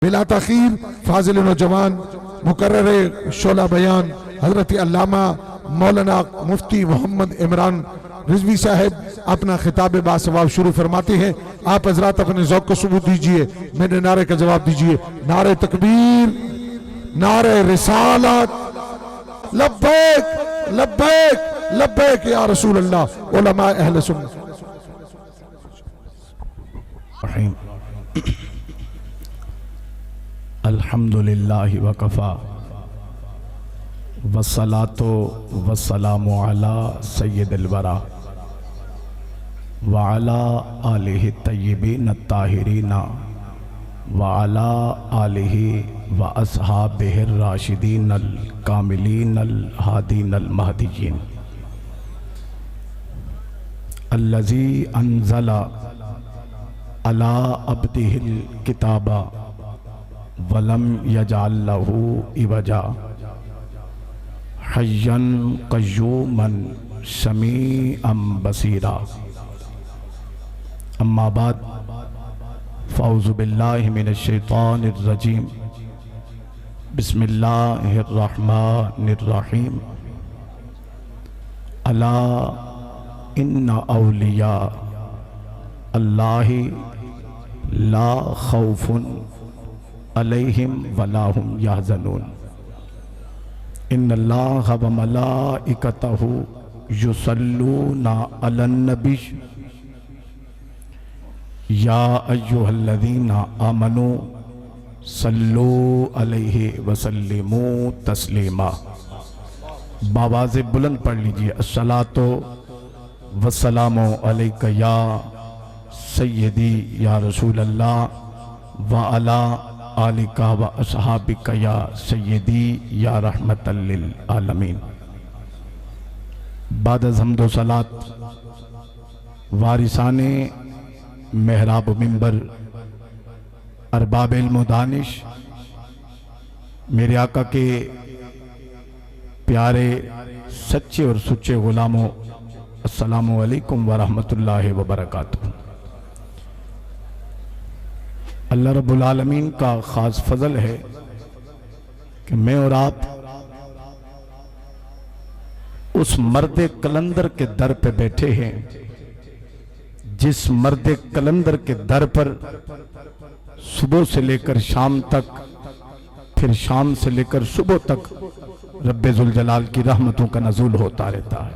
बिला तखीर फाजिल नौजवान मुकर्रर शोला बयान हजरत अल्लामा मौलाना मुफ्ती मोहम्मद इमरान रिजवी साहब अपना खिताब बासवाब शुरू फरमाते हैं। आप हजरात अपने ज़ौक़ को सबूत दीजिए, मेरे नारे का जवाब दीजिए। नारे तकबीर, नारे रिसालत, लब्बैक लब्बैक लब्बैक या रसूल अल्लाह। उलमा अहले सुन्नत अल्हम्दुलिल्लाहि वकफ़ा वस्सलातो वस्सलामु अला सय्यिदिल वरा व अला आलिहि तय्यिबीन अत्ताहिरीन व अला आलिहि व अस्हाबिहि राशिदीन अल कामिलीन अल हादीन अल महदीयीन अल्लज़ी अंज़ला अला अब्दिहिल किताबा वलम यजाल लहू इवजा हय्यन क़य्यूमन समीअम बसीरा। अम्मा बाद फ़अऊज़ु बिल्लाहि मिनश शैतानिर रजीम। बिस्मिल्लाहिर रहमानिर रहीम। अला इन्ना औलिया अल्लाहि ला खौफुन अलैहिम वला हुम यहज़नून। इन्नल्लाह व मलाइकतहु युसल्लूना अलन नबी या अय्युहल्लज़ीना आमनू सल्लू अलैहि वसल्लिमू तस्लीमा। बावाज़े बुलंद पढ़ लीजिए। अस्सलातो वस्सलामु अलैका या सय्यदी या रसूल अल्लाह व अला आलिका व अस्हाबिका या सय्यदी या रहमतल लिल आलमीन। बाद हम्दो सलात वारिसाने मेहराब मिंबर अरबाब इल्म दानिश मेरे आका के प्यारे सच्चे और सुच्चे गुलामों, अस्सलामु अलैकुम व रहमतुल्लाहि व बरकातुहू। अल्लाह रब्बुल आलमीन का ख़ास फजल है कि मैं और आप उस मर्द कलंदर के दर पे बैठे हैं जिस मर्द कलंदर के दर पर सुबह से लेकर शाम तक, फिर शाम से लेकर सुबह तक रब्बे ज़ुल जलाल की रहमतों का नज़ूल होता रहता है।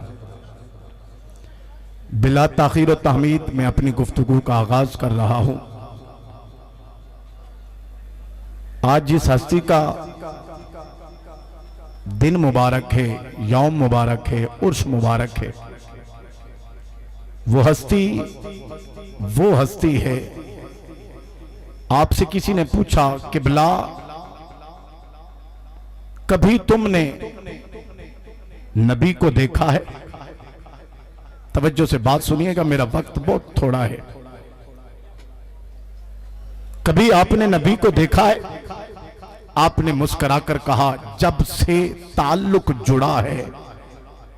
बिला ताख़ीर व तहमीद में अपनी गुफ्तगू का आगाज कर रहा हूं। आज जिस हस्ती का दिन मुबारक है, यौम मुबारक है, उर्स मुबारक है, वो हस्ती है। आपसे किसी ने पूछा किबला कभी तुमने नबी को देखा है? तवज्जो से बात सुनिएगा, मेरा वक्त बहुत थोड़ा है। कभी आपने नबी को देखा है? आपने मुस्कुराकर कहा जब से ताल्लुक जुड़ा है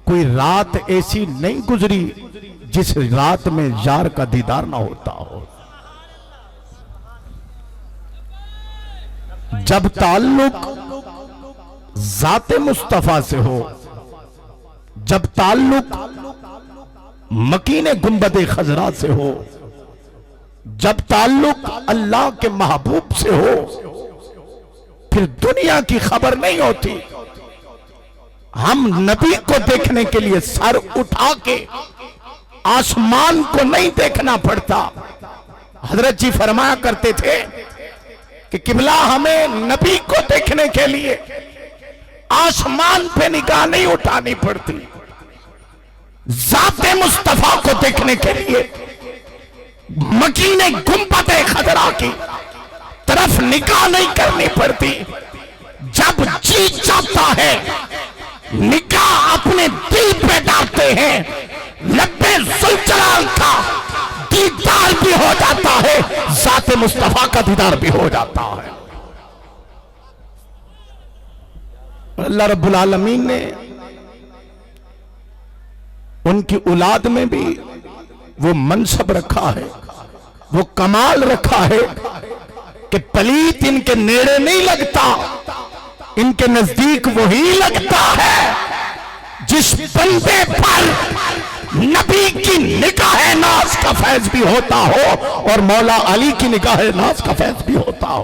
कोई रात ऐसी नहीं गुजरी जिस रात में यार का दीदार ना होता हो। जब ताल्लुक जाते मुस्तफा से हो, जब ताल्लुक मकीने गुंबदे खजरा से हो, जब ताल्लुक अल्लाह के महबूब से हो, फिर दुनिया की खबर नहीं होती। हम नबी को देखने के लिए सर उठा के आसमान को नहीं देखना पड़ता। हजरत जी फरमाया करते थे कि किबला हमें नबी को देखने के लिए आसमान पे निगाह नहीं उठानी पड़ती। जाते मुस्तफा को देखने के लिए मकीने गुंबदे खजरा की तरफ निगाह नहीं करनी पड़ती। जब जी चाहता है निगाह अपने दिल पे डालते हैं, रब्बे ज़ुल जलाल का दीदार भी हो जाता है, ज़ाते मुस्तफा का दीदार भी हो जाता है। अल्लाह रब्बुल आलमीन ने उनकी औलाद में भी वो मनसब रखा है, वो कमाल रखा है कि पलीत इनके नेड़े नहीं लगता, इनके नजदीक वही लगता है जिस बंदे पर नबी की निगाह नाज का फैज भी होता हो और मौला अली की निगाह नाज का फैज भी होता हो।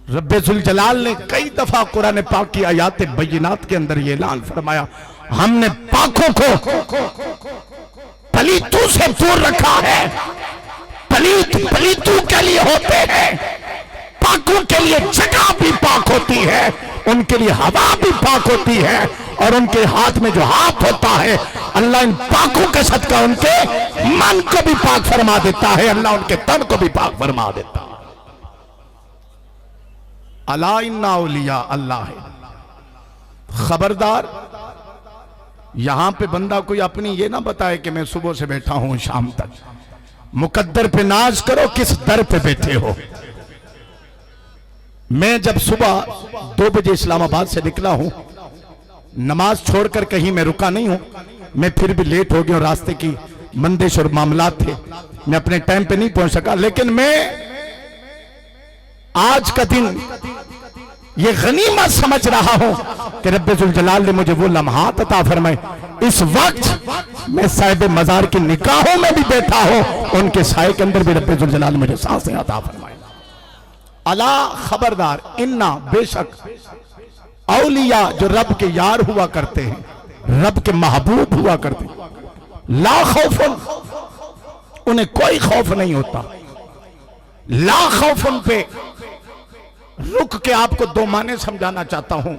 रब्बे जुल जलाल ने कई दफा कुरान पाक की आयात बय्यिनात के अंदर ये ऐलान फरमाया, हमने पाकों को पलीतों से दूर रखा है। पलीत पलीतों के लिए होते हैं, पाकों के लिए जगह भी पाक होती है, उनके लिए हवा भी पाक होती है, और उनके हाथ में जो हाथ होता है अल्लाह इन पाकों के सदका उनके मन को भी पाक फरमा देता है, अल्लाह उनके तन को भी पाक फरमा देता है। अला इन्ना औलिया अल्लाह है, खबरदार यहां पे बंदा कोई अपनी ये ना बताए कि मैं सुबह से बैठा हूं शाम तक। मुकद्दर पे नाज करो किस दर पे बैठे हो। मैं जब सुबह 2 बजे इस्लामाबाद से निकला हूं, नमाज छोड़कर कहीं मैं रुका नहीं हूं, मैं फिर भी लेट हो गया, रास्ते की मंदिश और मामलात थे, मैं अपने टाइम पे नहीं पहुंच सका। लेकिन मैं आज का दिन ये गनीमत समझ रहा हूं कि रब्बे जुल जलाल ने मुझे वो लम्हात अता फरमाए। इस वक्त मैं साहिब मजार की निकाहों में भी बैठा हूं, उनके साए के अंदर भी रब्बे जुल जलाल मुझे सांसें अता फरमाए। अला खबरदार, इन्ना बेशक औलिया जो रब के यार हुआ करते हैं, रब के महबूब हुआ करते हैं, ला खौफुन, उन्हें कोई खौफ नहीं होता। ला खौफुन पे रुक के आपको 2 माने समझाना चाहता हूं।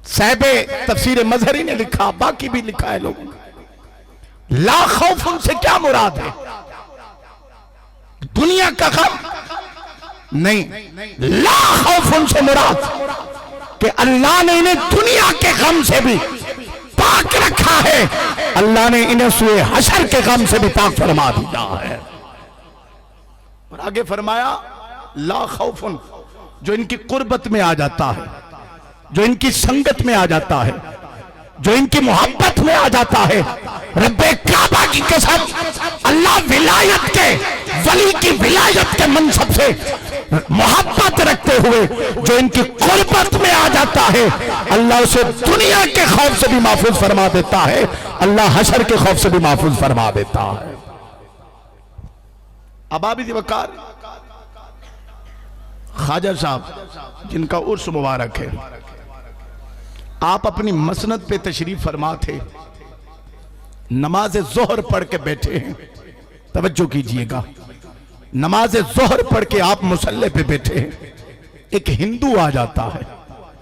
साहिबे तफसीर मजहरी ने लिखा, बाकी भी लिखा है लोगों ने। ला खौफुन से क्या मुराद है? दुनिया का गम नहीं, ला खौफुन से मुराद कि अल्लाह ने इन्हें दुनिया के गम से भी पाक रखा है, अल्लाह ने इन्हें सूए हशर के गम से भी पाक फरमा दिया है। और आगे फरमाया ला खौफुन, जो इनकी कुर्बत में आ जाता है, जो इनकी संगत में आ जाता है, जो इनकी मोहब्बत में आ जाता है, रब्बे काबा की कसम, अल्लाह विलायत के वली की विलायत के मनसब से मोहब्बत रखते हुए जो इनकी कुर्बत में आ जाता है, अल्लाह उसे दुनिया के खौफ से भी महफूज फरमा देता है, अल्लाह हशर के खौफ से भी महफूज फरमा देता है। अब आबिद वकार ख्वाजा साहब जिनका उर्स मुबारक है, आप अपनी मसनद पे तशरीफ फरमा थे, नमाज जोहर पढ़ के बैठे हैं, तवज्जो कीजिएगा, नमाज जोहर पढ़ के आप मुसल्ले पे बैठे हैं, एक हिंदू आ जाता है।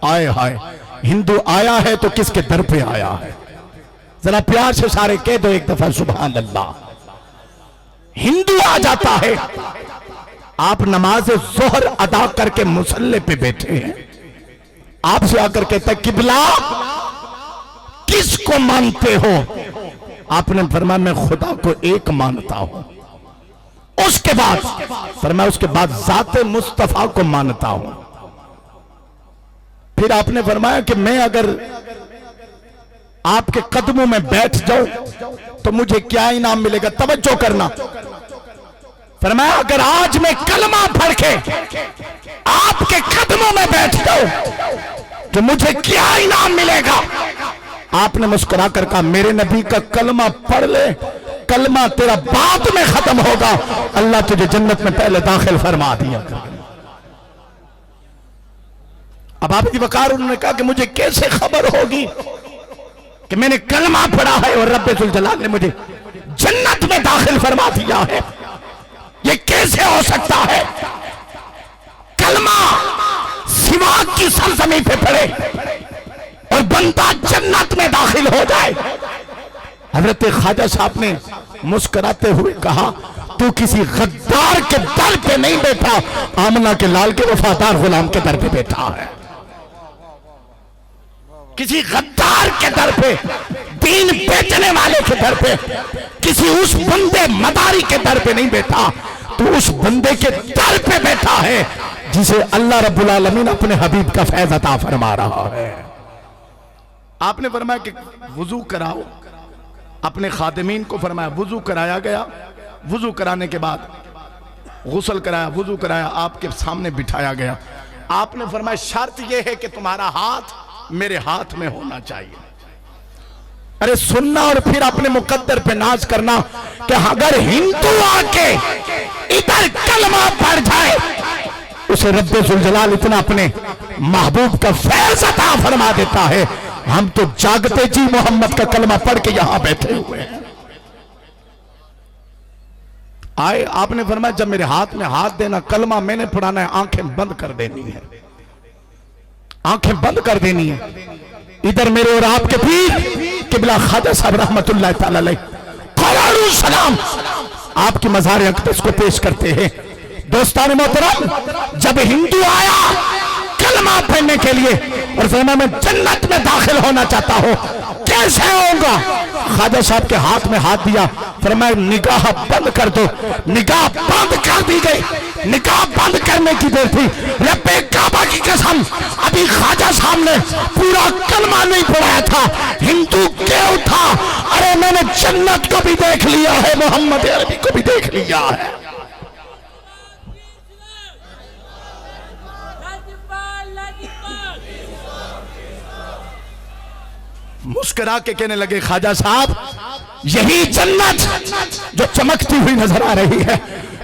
आए हाय, हिंदू आया है तो किसके दर पे आया है? जरा प्यार से सारे कह दो एक दफा सुभान अल्लाह। हिंदू आ जाता है, आप नमाज जोहर अदा करके मुसल्ले पे बैठे हैं, आपसे आकर कहता है किबला किसको मानते हो? आपने फरमाया मैं खुदा को एक मानता हूं। उसके बाद फरमाया उसके बाद जाते मुस्तफा को मानता हूं। फिर आपने फरमाया कि मैं अगर आपके कदमों में बैठ जाऊं तो मुझे क्या इनाम मिलेगा? तवज्जो करना। फरमाया अगर आज मैं कलमा पढ़ के आपके कदमों में बैठ जाऊं तो मुझे क्या इनाम मिलेगा? आपने मुस्कुरा कर कहा मेरे नबी का कलमा पढ़ ले, कलमा तेरा बाद में खत्म होगा, अल्लाह तुझे जन्नत में पहले दाखिल फरमा दिया। अब आप की वकार उन्होंने कहा कि मुझे कैसे खबर होगी कि मैंने कलमा पढ़ा है और रब्बे जुल जलाल ने मुझे जन्नत में दाखिल फरमा दिया है? ये कैसे हो सकता है? कलमा सिवाक की सरजमी पे पड़े और बंदा जन्नत में दाखिल हो जाए। हजरत ख्वाजा साहब ने मुस्कुराते हुए कहा तू किसी गद्दार के दर पे नहीं बैठा, आमना के लाल के वफादार गुलाम के दर पे बैठा है। किसी गद्दार के दर पे, दीन बेचने वाले के दर पे, किसी उस बंदे मदारी के दर पे नहीं बैठा, तू उस बंदे के दर पे बैठा है जिसे अल्लाह रब्बुल आलमीन अपने हबीब का फैज अता फरमा रहा है। आपने फरमाया कि वुजू कराओ, अपने खादिमीन को फरमाया वुजू कराया गया। वुजू कराने के बाद गुस्ल कराया, वुजू कराया, आपके सामने बिठाया गया। आपने फरमाया शर्त यह है कि तुम्हारा हाथ मेरे हाथ में होना चाहिए। अरे सुनना और फिर अपने मुकद्दर पे नाज करना कि अगर हिंदू आके इधर कलमा पढ़ जाए उसे रब्बे जुल जलाल इतना अपने महबूब का फैज़ अता फरमा देता है। हम तो जागते जी मोहम्मद का कलमा पढ़ के यहां बैठे हुए हैं। आए आपने फरमाया जब मेरे हाथ में हाथ देना, कलमा मैंने पढ़ाना है, आंखें बंद कर देनी है, आंखें बंद कर देनी है। इधर मेरे और आपके पीर किबला ख्वाजा साहब रहमतुल्लाह तआला अलैह क़ुरानुल सलाम आपकी मज़ार अक़दस को पेश करते हैं। दोस्तान मोहतरम, जब हिंदू आया कलमा पढ़ने के लिए और फरमाया मैं जन्नत में दाखिल होना चाहता हूं, कैसे होगा? ख्वाजा साहब के हाथ में हाथ दिया, फरमाया निगाह बंद कर दो। निगाह बंद कर दी गई। निगाह बंद करने की देर थी, रब्बे काबा की कसम, अभी ख्वाजा साहब ने पूरा कलमा नहीं पढ़ाया था, हिंदू क्यों था? अरे मैंने जन्नत को भी देख लिया है, मोहम्मद अरबी को भी देख लिया है। मुस्कुरा के कहने लगे ख्वाजा साहब यही जन्नत जो चमकती हुई नजर आ रही है,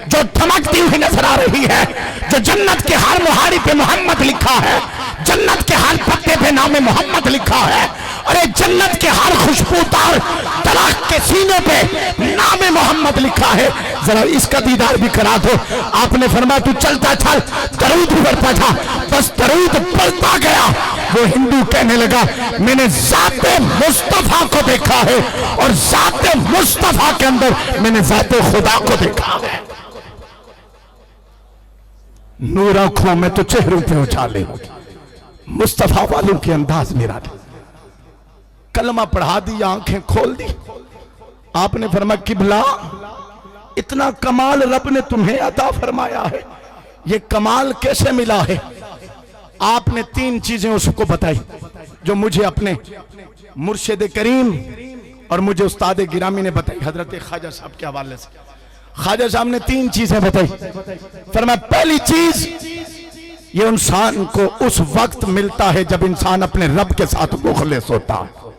जो चमकती हुई नजर आ रही है, जो जन्नत के हर मुहारी पे मोहम्मद लिखा है, जन्नत के हर पत्ते पे नाम मोहम्मद लिखा है, अरे जन्नत के हर खुशबूदार दरख्त के सीने पे नाम मोहम्मद लिखा है, जरा इसका दीदार भी करा दो। आपने फरमाया तू चलता चल, दरूद भी बढ़ता था। बस दरूद बढ़ता गया। वो हिंदू कहने लगा मैंने ज़ाते मुस्तफा को देखा है और ज़ाते मुस्तफा के अंदर मैंने ज़ाते खुदा को देखा है। नूर आंखों में तो चेहरों पे उछाले, मुस्तफा वालों के अंदाज मेरा। कलमा पढ़ा दी, आंखें खोल दी। आपने फरमाया किबला इतना कमाल रब ने तुम्हें अता फरमाया है, ये कमाल कैसे मिला है? आपने तीन चीजें उसको बताई जो मुझे अपने मुर्शिद करीम और मुझे उस्ताद गिरामी ने बताई हजरत ख्वाजा साहब के हवाले से। ख्वाजा साहब ने तीन चीजें बताई। फरमाया पहली चीज ये इंसान को उस वक्त मिलता है जब इंसान अपने रब के साथ मुखलिस होता है।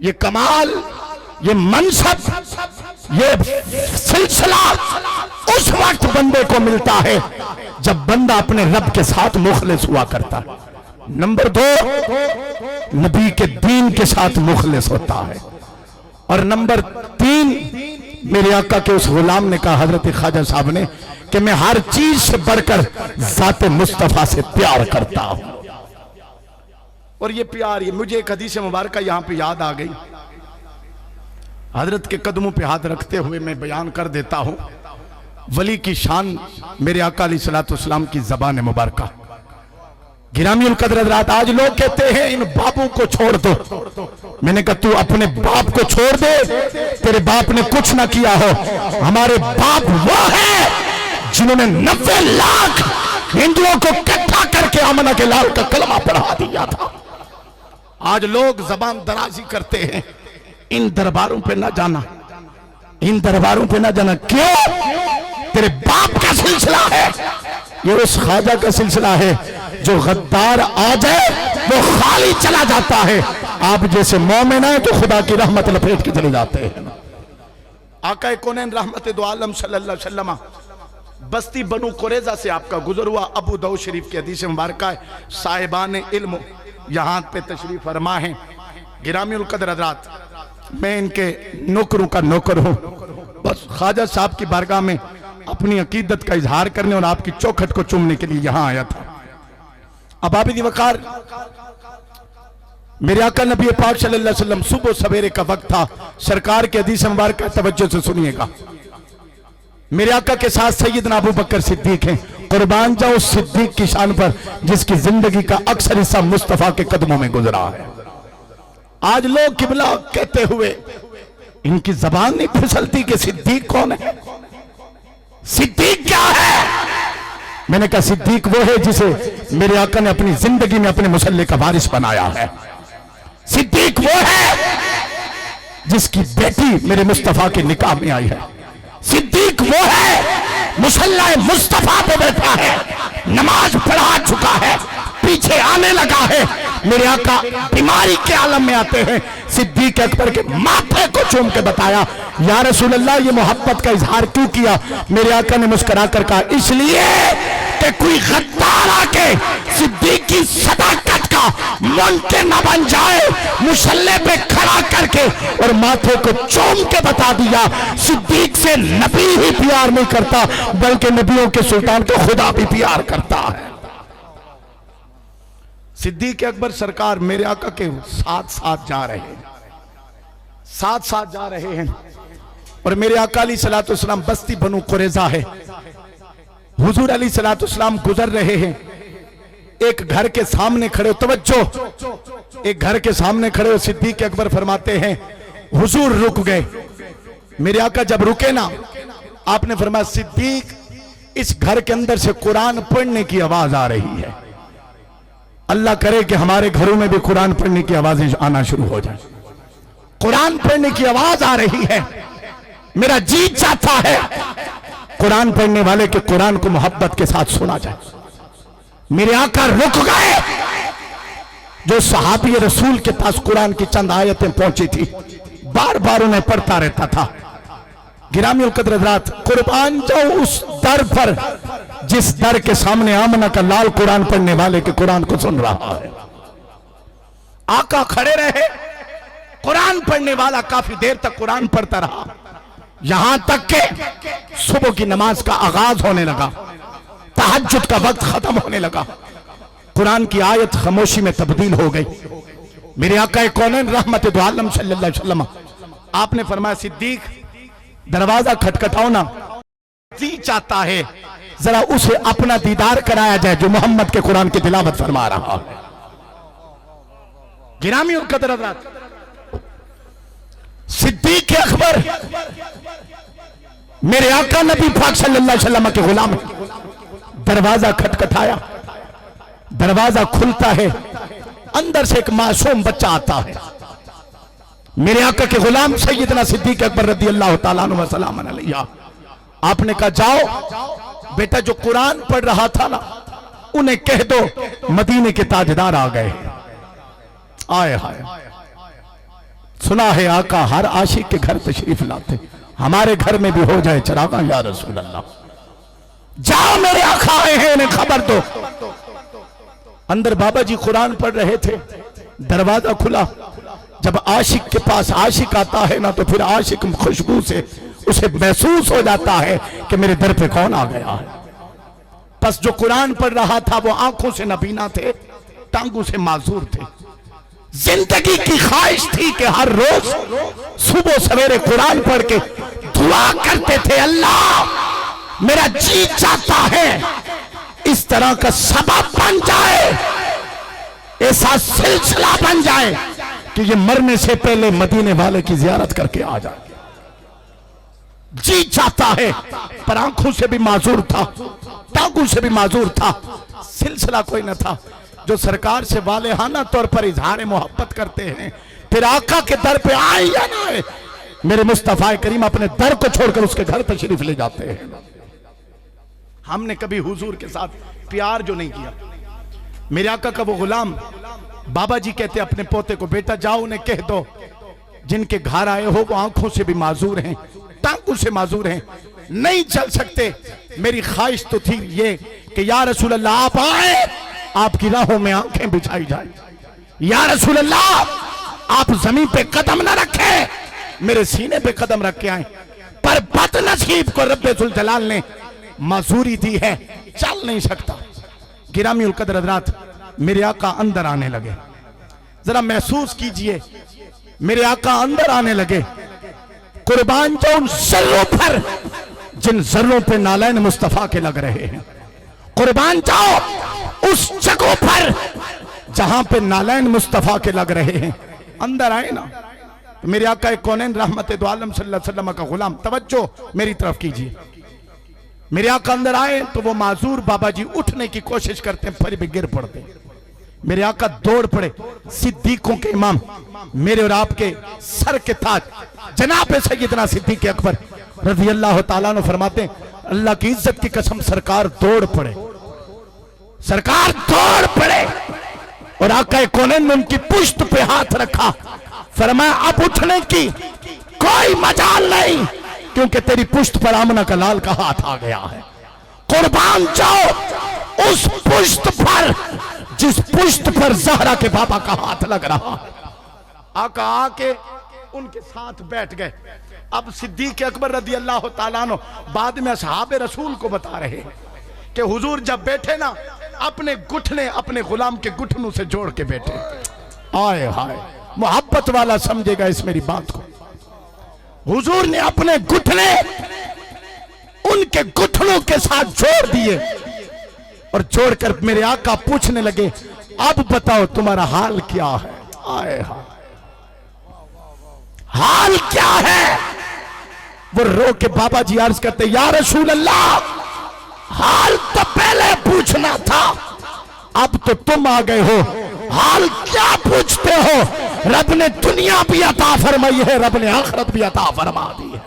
ये कमाल, ये मनसब, ये सिलसिला उस वक्त बंदे को मिलता है जब बंदा अपने रब के साथ मुखलिस हुआ करता है। नंबर दो, नबी के दीन के साथ मुखलिस होता है। और नंबर तीन, मेरे आका के उस गुलाम ने कहा हजरत ख्वाजा साहब ने कि मैं हर चीज से बढ़कर ज़ाते मुस्तफा से प्यार करता हूं। और ये प्यार, ये मुझे एक हदीस मुबारक यहां पे याद आ गई। हजरत के कदमों पे हाथ रखते हुए मैं बयान कर देता हूं वली की शान मेरे आका अलैहिस्सलाम की ज़बान मुबारक। गिरामी उल कदर हज़रात, आज लोग कहते हैं इन बापों को छोड़ दो। मैंने कहा तू अपने बाप को छोड़ दे, तेरे बाप ने कुछ ना किया हो। हमारे बाप वो है जिन्होंने 90 लाख हिंदुओं को इकट्ठा करके आमना के लाल का कलमा पढ़ा दिया था। आज लोग जबान दराजी करते हैं, इन दरबारों पे ना जाना, इन दरबारों पे ना जाना। क्यों? तेरे बाप का सिलसिला है। ये उस ख्वाजा का सिलसिला है जो गद्दार आ जाए वो खाली चला जाता है। आप जैसे मोमिन है तो खुदा की रहमत लपेट के चले जाते हैं। आका कौनैन रहमत दो आलम सल्लल्लाहु अलैहि वसल्लम बस्ती बनु कुरैज़ा से आपका गुजर हुआ। अबू दाऊद शरीफ की हदीस मुबारक है। साहिबान इल्म यहाँ पे तशरीफ फरमा है। गिरामी उल कदर हज़रात, मैं इनके नौकरों का नौकर हूँ। बस ख्वाजा साहब की बारगाह में अपनी अकीदत का इजहार करने और आपकी चौखट को चूमने के लिए यहां आया था। अब आबिद वकार, मेरे आका नबी पाक सल्लल्लाहु अलैहि वसल्लम सुबह सवेरे का वक्त था। सरकार के हदीस मुबारक का तवज्जो से सुनिएगा। मेरे आका के साथ सैयदना अबू बकर सिद्दीक हैं। कुर्बान जाओ सिद्दीक की शान पर जिसकी जिंदगी का अक्सर हिस्सा मुस्तफा के कदमों में गुजरा है। आज लोग किबला कहते हुए इनकी जबान नहीं फिसलती कि सिद्दीक कौन है, सिद्दीक क्या है। मैंने कहा सिद्दीक वो है जिसे मेरे आका ने अपनी जिंदगी में अपने मुसल्ले का वारिस बनाया है। सिद्दीक वो है जिसकी बेटी मेरे मुस्तफा के निकाह में आई है। सिद्दीक वो है मुसल्ला मुस्तफा पे बैठा है, नमाज पढ़ा चुका है, पीछे आने लगा है। मेरे आका बीमारी के आलम में आते हैं, सिद्दीक अकबर के माथे को चूम के बताया, या रसूल अल्लाह ये मोहब्बत का इजहार क्यों किया? मेरे आका ने मुस्कुरा कर कहा, इसलिए कि कोई गद्दार आके सिद्दीक की सदाकत का मुनकिर न बन जाए। मुसल्ले पे खड़ा करके और माथे को चूम के बता दिया, सिद्दीक से नबी ही प्यार नहीं करता बल्कि नबियों के सुल्तान को खुदा भी प्यार करता है। सिद्दीक अकबर सरकार मेरे आका के साथ साथ जा रहे हैं, साथ साथ जा रहे हैं। और मेरे आका अली सलातो सलाम बस्ती बनु कुरैज़ा है, हुजूर अली सलातो सलाम गुजर रहे हैं। एक घर के सामने खड़े, तवज्जो, एक घर के सामने खड़े हो सिद्दीक अकबर फरमाते हैं, हुजूर रुक गए। मेरे आका जब रुके ना, आपने फरमाया, सिद्दीक इस घर के अंदर से कुरान पढ़ने की आवाज आ रही है। अल्लाह करे कि हमारे घरों में भी कुरान पढ़ने की आवाजें आना शुरू हो जाए। कुरान पढ़ने की आवाज आ रही है, मेरा जी चाहता है कुरान पढ़ने वाले के कुरान को मोहब्बत के साथ सुना जाए। मेरे आका रुक गए। जो सहाबी रसूल के पास कुरान की चंद आयतें पहुंची थी, बार बार उन्हें पढ़ता रहता था। गिरामी कदर हज़रात, कुर्बान जाओ उस दर पर जिस दर के सामने आमना का लाल कुरान पढ़ने वाले के कुरान को सुन रहा है। आका खड़े रहे, कुरान पढ़ने वाला काफी देर तक कुरान पढ़ता रहा, यहां तक के सुबह की नमाज का आगाज होने लगा, तहज्जुद का वक्त खत्म होने लगा। कुरान की आयत खामोशी में तब्दील हो गई। मेरे आका कौनैन रहमत दो आलम सल्लल्लाहु अलैहि वसल्लम, आपने फरमाया, सिद्दीक दरवाजा खटखटाओ ना, जी चाहता है जरा उसे अपना दीदार कराया जाए जो मोहम्मद के कुरान की तिलावत फरमा रहा है। गिरामी और कदर हज़रात, सिद्दीक अकबर मेरे आका नबी पाक सल्लल्लाहु अलैहि वसल्लम के गुलाम, दरवाजा खटखटाया, दरवाजा खुलता है, अंदर से एक मासूम बच्चा आता है। मेरे आका के गुलाम सैयदना सिद्दीक अकबर रज़ी अल्लाह तआला अन्हु व सलाम अलैहि, आपने कहा, जाओ बेटा जो कुरान पढ़ रहा था ना, उन्हें कह दो मदीने के ताजदार आ गए। आए हाय, सुना है आका हर आशिक के घर तशरीफ लाते, हमारे घर में भी हो जाए चरागा या रसूल अल्लाह। जाओ मेरे आका आए हैं, इन्हें खबर दो। अंदर बाबा जी कुरान पढ़ रहे थे, दरवाजा खुला। जब आशिक के पास आशिक आता है ना, तो फिर आशिक खुशबू से उसे महसूस हो जाता है कि मेरे दर पे कौन आ गया है। बस जो कुरान पढ़ रहा था वो आंखों से नबीना थे, टांगों से माजूर थे। जिंदगी की ख्वाहिश थी कि हर रोज सुबह सवेरे कुरान पढ़ के दुआ करते थे, अल्लाह मेरा जी चाहता है इस तरह का सबब बन जाए, ऐसा सिलसिला बन जाए कि ये मरने से पहले मदीने वाले की जियारत करके आ जाए। जी चाहता है, पर आंखों से भी माजूर था, टांगों से भी माजूर था, सिलसिला कोई न था। जो सरकार से वालेहाना तौर पर इजहार मोहब्बत करते हैं, फिर आका के दर पे आए या ना आए, मेरे मुस्तफा करीम अपने दर को छोड़कर उसके घर तशरीफ ले जाते हैं। हमने कभी हुजूर के साथ प्यार जो नहीं किया, मेरे आका का वो गुलाम बाबा जी कहते अपने पोते को, बेटा जाओ उन्हें कह दो जिनके घर आए हो वो आंखों से भी माजूर हैं, टांगों से माजूर हैं, नहीं चल सकते। मेरी ख्वाहिश तो थी ये कि या रसूल अल्लाह आप आए, आपकी राहों में आंखें बिछाई जाए, या रसूल अल्लाह आप जमीन पे कदम ना रखें, मेरे सीने पे कदम रख के आए। पर बदनसीब को रब्बे जुल जलाल ने माजूरी दी है, चल नहीं सकता। गिरामी उल कदर हज़रात, मेरे आका अंदर आने लगे, जरा महसूस कीजिए, मेरे आका अंदर आने लगे। कुर्बान जाओ उन जर्रों पर जिन जर्रों पे नालैन मुस्तफा के लग रहे हैं, कुर्बान जाओ उस जगहों पर जहां पे नालैन मुस्तफा के लग रहे हैं। अंदर आए ना, तो मेरे आका कौनैन रहमत दो आलम सल्लल्लाहु अलैहि वसल्लम का गुलाम, तवज्जो मेरी तरफ कीजिए। मेरे आका अंदर आए तो वो माजूर बाबा जी उठने की कोशिश करते हैं, फिर भी गिर पड़ते। मेरे आका दौड़ पड़े, सिद्दीकों के इमाम, मेरे और आपके सर के ताज जनाब सैयदना सिद्दीक अकबर रज़ी अल्लाह तआला अन्हु फरमाते हैं, अल्लाह की इज्जत की कसम सरकार दौड़ पड़े, सरकार दौड़ पड़े और आका कौनैन ने उनकी पुश्त पे हाथ रखा। फरमाया अब उठने की कोई मजाल नहीं, क्योंकि तेरी पुश्त पर आमना का लाल का हाथ आ गया है। कुर्बान जाओ उस पुश्त पर जिस पुश्त पर ज़हरा के बाबा का हाथ लग रहा है। आका आके उनके साथ बैठ गए। अब सिद्दीक अकबर रदी अल्लाह ताला अन्हु बाद में असहाबे रसूल को बता रहे हैं कि हुजूर जब बैठे ना, अपने घुटने अपने गुलाम के घुटनों से जोड़ के बैठे। आए हाय, मोहब्बत वाला समझेगा इस मेरी बात को। हुजूर ने अपने घुटने उनके घुटनों के साथ जोड़ दिए और जोड़कर मेरे आका पूछने लगे, अब बताओ तुम्हारा हाल क्या है? आए हाय, हाल क्या है? वो रो के बाबा जी अर्ज करते, या रसूल अल्लाह, हाल तो पहले पूछना था, अब तो तुम आ गए हो, हाल क्या पूछते हो? रब ने दुनिया भी अता फरमाई है, रब ने आखिरत भी अता फरमा दी है।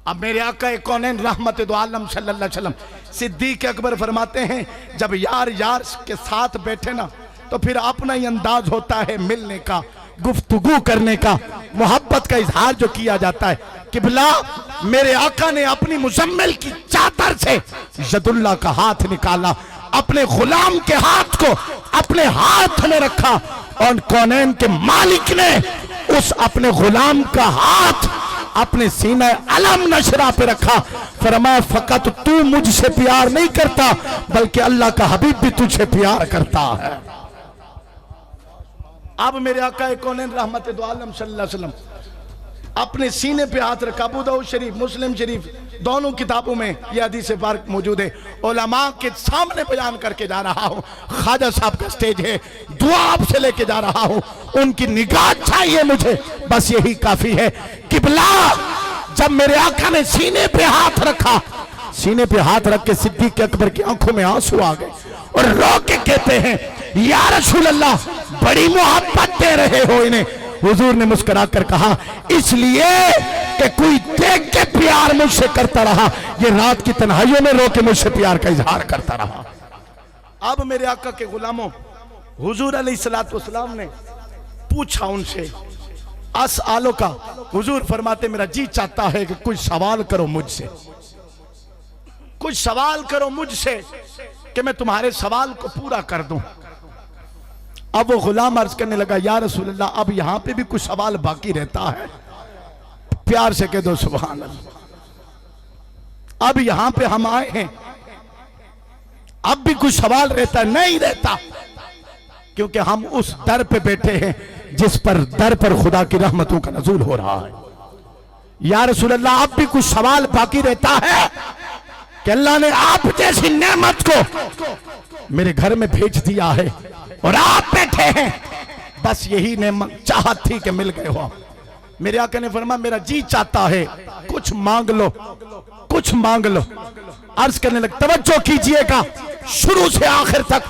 अब मेरे आका कौनैन रहमत दो आलम सल्लल्लाहु अलैहि वसल्लम सिद्दीक अकबर फरमाते हैं, जब यार यार के साथ बैठे ना, तो फिर अपना ही अंदाज होता है मिलने का, गुफ्तगू करने का, मोहब्बत का इजहार जो किया जाता है। किबला मेरे आका ने अपनी मुजम्मिल की चादर से यदुल्लाह का हाथ निकाला, अपने गुलाम के हाथ को अपने हाथ में रखा और कौनैन के मालिक ने उस अपने गुलाम का हाथ अपने सीने अलम नशरा पे रखा। फरमाया फकत तू मुझसे प्यार नहीं करता, बल्कि अल्लाह का हबीब भी तुझे प्यार करता है। अब मेरे आका कौनैन रहमत दो आलम सल्लल्लाहु अलैहि वसल्लम अपने सीने पे हाथ रखा। अबू दाऊद शरीफ, मुस्लिम शरीफ दोनों किताबों में यह हदीस पाक मौजूद है। उलमा के सामने बयान करके जा रहा हूँ, ख्वाजा साहब का स्टेज है, दुआ आपसे लेके जा रहा हूँ, उनकी निगाह चाहिए मुझे, बस यही काफी है। किबला जब मेरे आका ने सीने पे हाथ रखा, सीने पे हाथ रख के सिद्दीक अकबर की आंखों में आंसू आ गए और रो के कहते हैं, या रसूल अल्लाह, बड़ी मोहब्बत दे रहे हो इन्हें। हुजूर ने मुस्कुरा कर कहा, इसलिए कि कोई देख के प्यार मुझसे करता रहा, ये रात की तन्हाइयों में रो के मुझसे प्यार का इजहार करता रहा। अब मेरे आका के गुलामों, हुजूर अलैहिस्सलातु वस्सलाम ने पूछा उनसे अस आलो का। हुजूर फरमाते, मेरा जी चाहता है कि कुछ सवाल करो मुझसे, कुछ सवाल करो मुझसे कि मैं तुम्हारे सवाल को पूरा कर दूं। अब वो गुलाम अर्ज करने लगा, या रसूल अल्लाह, अब यहां पे भी कुछ सवाल बाकी रहता है। प्यार से कह दो सुभान अल्लाह। अब यहां पे हम आए हैं, अब भी कुछ सवाल रहता नहीं रहता, क्योंकि हम उस दर पे बैठे हैं जिस पर दर पर खुदा की रहमतों का नज़ूल हो रहा है। या रसूल अल्लाह, अब भी कुछ सवाल बाकी रहता है कि अल्लाह ने आप जैसी नेमत को मेरे घर में भेज दिया है और आप बैठे हैं, बस यही नेमत चाहत थी कि मिल गए हो आप। मेरे आका ने फरमाया, मेरा जी चाहता है कुछ मांग लो, कुछ मांग लो। अर्ज करने लग, तवज्जो कीजिएगा, शुरू से आखिर तक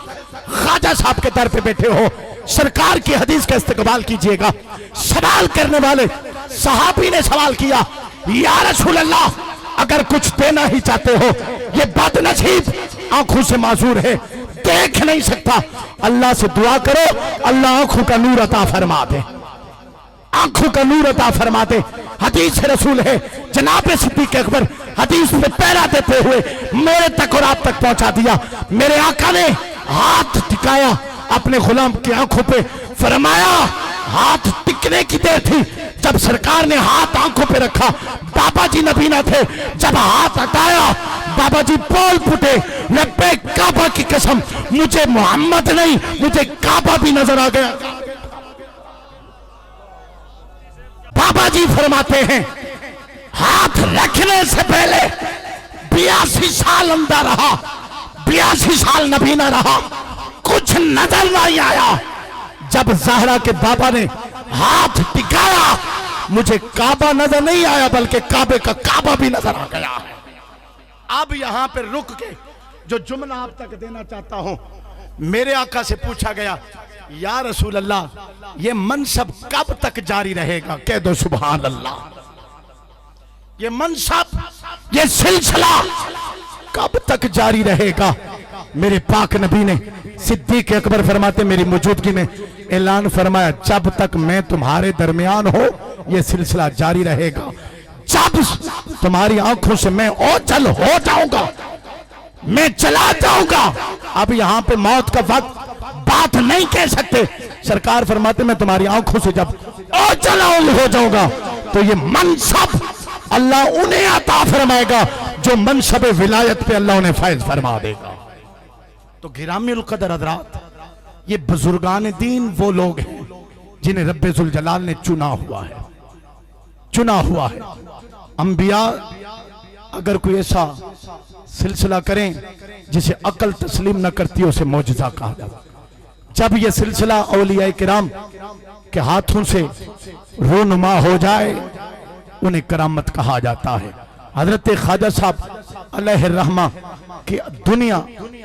ख्वाजा साहब के दर पे बैठे हो, सरकार की हदीस का इस्तेकबाल कीजिएगा। सवाल करने वाले सहाबी ने सवाल किया, या रसूल अल्लाह, अगर कुछ देना ही चाहते हो, ये बदनसीब आंखों से माजूर है, देख नहीं सकता, अल्लाह से दुआ करो, अल्लाह आंखों का नूर अता फरमा दे, आंखों का नूर अता फरमा दे। हदीस रसूल है, जनाब सिद्दीक अकबर हदीस पे पहरा देते हुए मेरे तक और आप तक पहुंचा दिया। मेरे आका ने हाथ टिकाया अपने गुलाम की आंखों पे, फरमाया हाथ टिकने की देर थी, जब सरकार ने हाथ आंखों पे रखा, बाबा जी नबीना थे, जब हाथ हटाया बाबा जी बोल फुटे, रब्बे काबा की कसम, मुझे मोहम्मद नहीं, मुझे काबा भी नजर आ गया। बाबा जी फरमाते हैं, हाथ रखने से पहले 82 साल अंदर रहा, 82 साल नबीना रहा, कुछ नजर नहीं आया। जब ज़हरा के बाबा ने हाथ टिकाया, मुझे काबा नजर नहीं आया, बल्कि काबे का काबा भी नजर आ गया है। अब यहां पर रुक के जो जुमला आप तक देना चाहता हूं, मेरे आका से पूछा गया, या रसूल अल्लाह, ये मनसब कब तक जारी रहेगा? कह दो सुभान अल्लाह। ये मनसब ये सिलसिला कब तक जारी रहेगा? मेरे पाक नबी ने सिद्दीक अकबर फरमाते मेरी मौजूदगी में ऐलान फरमाया, जब तक मैं तुम्हारे दरमियान हो यह सिलसिला जारी रहेगा। जब तुम्हारी आंखों से मैं ओझल हो जाऊंगा, मैं चला जाऊंगा, अब यहां पे मौत का वक्त बात नहीं कह सकते। सरकार फरमाते मैं तुम्हारी आंखों से जब ओझल हो जाऊंगा तो ये मनसब अल्लाह उन्हें अता फरमाएगा जो मनसब विलायत पे अल्लाह उन्हें फैज फरमा देगा। तो गिरामीउल कदर हज़रात, ये बुजुर्गान दीन वो लोग हैं जिन्हें रब्बे जुल जलाल ने चुना हुआ है, चुना हुआ है। अंबिया अगर कोई ऐसा सिलसिला करें जिसे अकल तस्लीम न करती उसे मौजज़ा कहा जाता। जब यह सिलसिला औलिया किराम के हाथों से रोनुमा हो जाए उन्हें करामत कहा जाता है। हजरत ख्वाजा साहब अलैहि रहमा की दुनिया,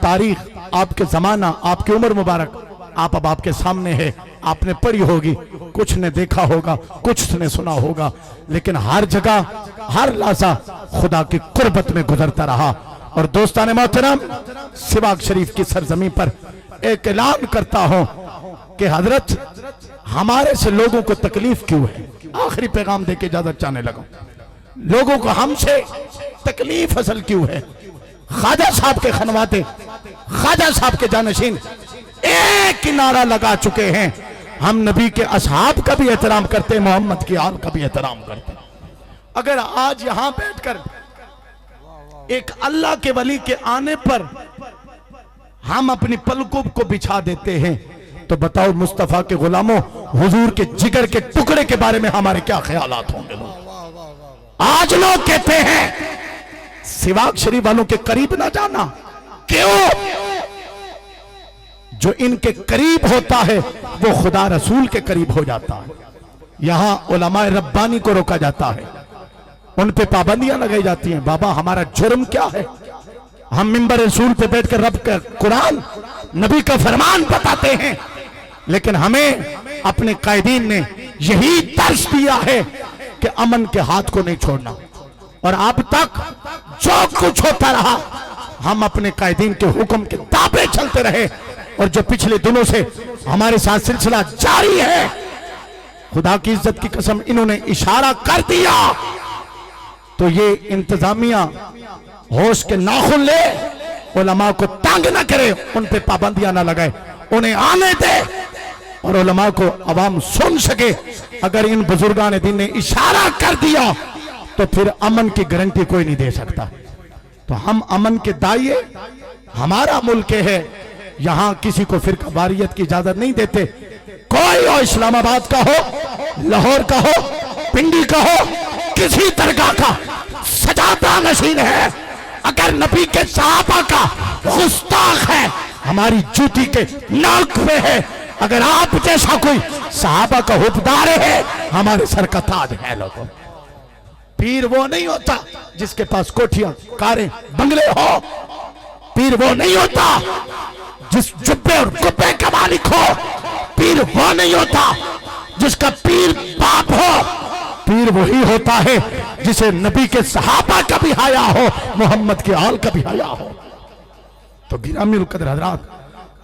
तारीख, आपके जमाना, आपकी उम्र मुबारक आप अब आपके सामने है, आपने पढ़ी होगी, कुछ ने देखा होगा, कुछ ने सुना होगा, लेकिन हर जगह हर लहजा खुदा की कुर्बत में गुजरता रहा। और दोस्तान मोहतरम, सिवाग शरीफ की सरजमी पर एक ऐलान करता हूं कि हजरत हमारे से लोगों को तकलीफ क्यों है? आखिरी पैगाम देके इजाजत चाहने लगा। लोगों को हमसे तकलीफ असल क्यों है? ख्वाजा साहब के खनवाते, ख्वाजा साहब के जानशीन एक नारा लगा चुके हैं, हम नबी के असहाब का भी एहतराम करते, मोहम्मद की आल का भी एहतराम करते। अगर आज यहां बैठकर एक अल्लाह के वली के आने पर हम अपनी पलकों को बिछा देते हैं तो बताओ मुस्तफा के गुलामों, हुजूर के जिगर के टुकड़े के बारे में हमारे क्या ख्यालात होंगे? आज लोग कहते हैं सिवाग शरीफ वालों के करीब ना जाना। क्यों? जो इनके करीब होता है वो खुदा रसूल के करीब हो जाता है। यहां उलमाए रब्बानी को रोका जाता है, उन पे पाबंदियां लगाई जाती हैं। बाबा हमारा जुर्म क्या है? हम मिंबर रसूल पे बैठकर रब का कुरान, नबी का फरमान बताते हैं, लेकिन हमें अपने कायदीन ने यही दर्श दिया है कि अमन के हाथ को नहीं छोड़ना। और अब तक जो कुछ होता रहा हम अपने कायदीन के हुक्म के ताबे चलते रहे, और जो पिछले दिनों से हमारे साथ सिलसिला जारी है, खुदा की इज्जत की कसम इन्होंने इशारा कर दिया तो ये इंतजामिया होश के नाखुन ले, उलमा को तंग न करे, उन पे पाबंदियां न लगाए, उन्हें आने दे और उलमा को अवाम सुन सके। अगर इन बुजुर्गान दीन ने इशारा कर दिया तो फिर अमन की गारंटी कोई नहीं दे सकता। तो हम अमन के दाइए, हमारा मुल्क है, यहां किसी को फिरका वारियत की इजाजत नहीं देते। कोई हो, इस्लामाबाद का हो, लाहौर का हो, पिंडी का हो, किसी दरगाह का सजादा नशीन है, अगर नबी के सहाबा का गुस्ताख है, हमारी जूती के नाक पे है। अगर आप जैसा कोई सहाबा का हुबदार है, हमारे सर का ताज है। लोगों, पीर वो नहीं होता जिसके पास कोठियां, कारें, बंगले हो। पीर वो नहीं होता जिस जुब्बे और कुब्बे का मालिक हो। पीर वो नहीं होता जिसका पीर बाप हो। पीर वही होता है जिसे नबी के सहाबा का भी हाया हो, मोहम्मद के आल का भी हाया हो। तो गिरामीउल कदर हज़रात,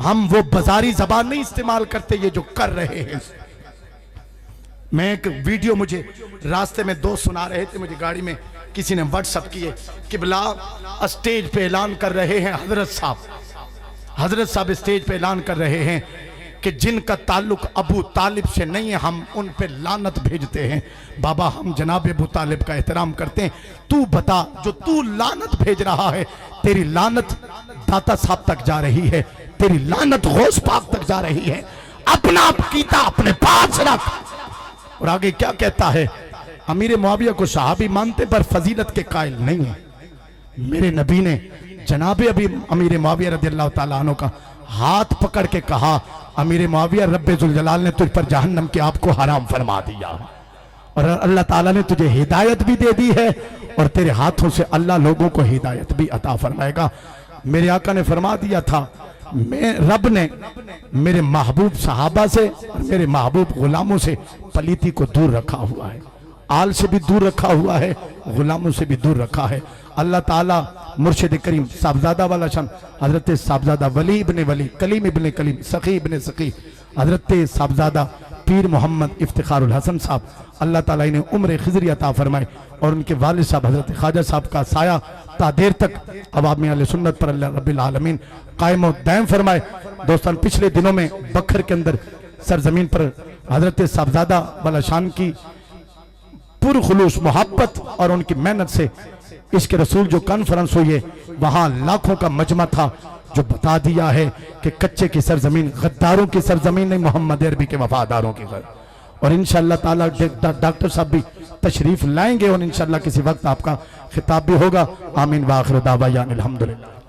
हम वो बाजारी जबान नहीं इस्तेमाल करते ये जो कर रहे हैं। मैं एक वीडियो, मुझे रास्ते में दोस्त सुना रहे थे, मुझे गाड़ी में किसी ने व्हाट्सएप किए, किबला स्टेज पे ऐलान कर रहे हैं, हजरत साहब स्टेज पे ऐलान कर रहे हैं कि जिनका ताल्लुक अबू तालिब से नहीं है हम उन पे लानत भेजते हैं। बाबा हम जनाब अबू तालिब का एहतराम करते हैं, तू बता जो तू लानत भेज रहा है, तेरी लानत दाता साहब तक जा रही है, तेरी लानत गौस पाक तक जा रही है। अपना कीता अपने पास रख। और आगे क्या कहता है, अमीर मुआविया को सहाबी मानते पर फजीलत के कायल नहीं है। मेरे नबी ने जनाब अभी अमीर मुआविया रज़ियल्लाहु ताला अन्हु का हाथ पकड़ के कहा, अमीर मुआविया रब्बे जुल जलाल ने तुझ पर जहन्नम के आग को हराम फरमा दिया और अल्लाह ताला ने तुझे हिदायत भी दे दी है और तेरे हाथों से अल्लाह लोगों को हिदायत भी अता फरमाएगा। मेरे आका ने फरमा दिया था, रब ने मेरे महबूब सहाबा से और मेरे महबूब गुलामों से पलीती को दूर रखा हुआ है, आल से भी दूर रखा हुआ है, गुलामों से भी दूर रखा है। अल्लाह ताला मुर्शिद करीम साहबजादा वाला शान हजरत साहबजादा वली इब्ने वली कलीम इब्ने कलीम सखी इब्ने सखी हजरत साहबजादा पीर मोहम्मद इफ्तिखारुल हसन साहब अल्लाह ताला इन्हें उम्र खिजरी अता फरमाए और उनके वालिद साहब हजरत ख्वाजा साहब का साया ता देर तक अवामी अहले सुन्नत पर अल्लाह रब्बिल आलमीन कायम व दायम फरमाए। दोस्तों पिछले दिनों में बखर के अंदर सरजमीन पर हजरत साहबजादा वाला शान की पुरखुलूस मोहब्बत और उनकी मेहनत से इसके रसूल जो कॉन्फ्रेंस हुई है वहां लाखों का मजमा था जो बता दिया है कि कच्चे की सरजमीन गद्दारों की सरजमीन नहीं, मोहम्मद अरबी के वफादारों की घर। और इंशाअल्लाह ताला डॉक्टर साहब भी तशरीफ लाएंगे और इंशाअल्लाह किसी वक्त आपका खिताब भी होगा। आमीन व आखिर दावा अल्हम्दुलिल्लाह।